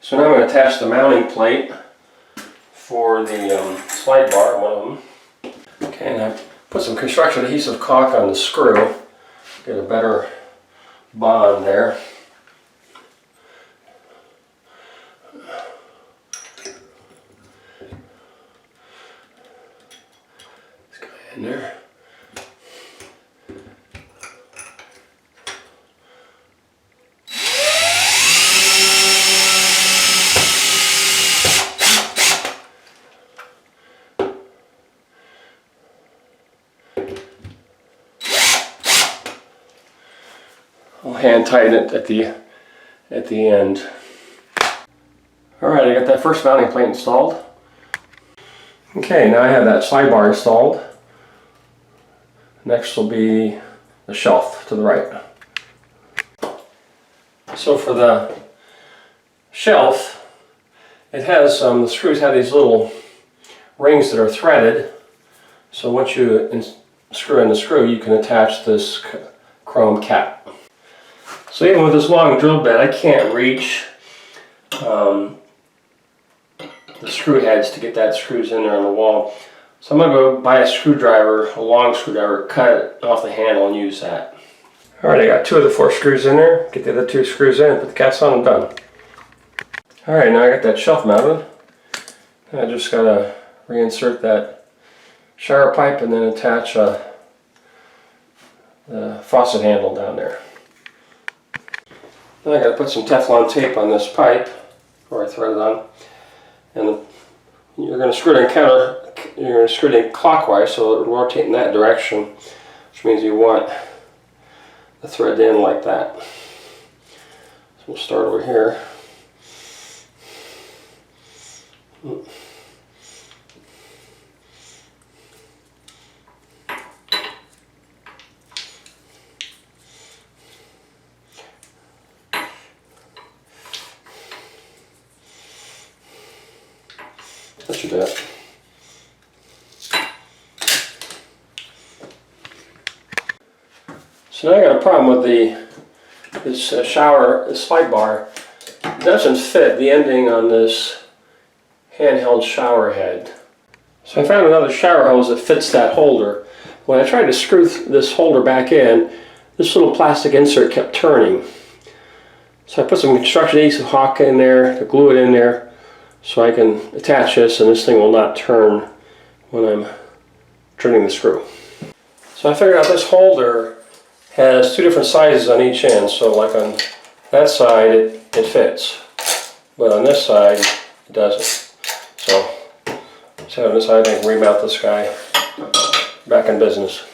So now I'm going to attach the mounting plate for the slide bar, one of them. Okay, and I put some construction adhesive caulk on the screw, get a better bond there. This guy in there. I'll hand tighten it at the end. Alright, I got that first mounting plate installed. Okay, now I have that slide bar installed. Next will be the shelf to the right. So for the shelf, it has the screws have these little rings that are threaded. So once you screw in the screw, you can attach this chrome cap. So even with this long drill bit, I can't reach the screw heads to get that screws in there on the wall. So I'm going to go buy a screwdriver, a long screwdriver, cut it off the handle and use that. Alright, I got 2 of the 4 screws in there. Get the other 2 screws in, put the caps on, and done. Alright, now I got that shelf mounted. I just got to reinsert that shower pipe and then attach the faucet handle down there. Then I got to put some Teflon tape on this pipe before I thread it on, and you're going to screw it in clockwise, so it will rotate in that direction, which means you want the thread in like that. So we'll start over here. That should do it. So now I got a problem with this slide bar. It doesn't fit the ending on this handheld shower head. So I found another shower hose that fits that holder. When I tried to screw this holder back in, this little plastic insert kept turning. So I put some construction adhesive caulk in there to glue it in there, so I can attach this and this thing will not turn when I'm turning the screw. So I figured out this holder has 2 different sizes on each end, so like on that side it fits, but on this side it doesn't. So on this side I can remount this guy back in business.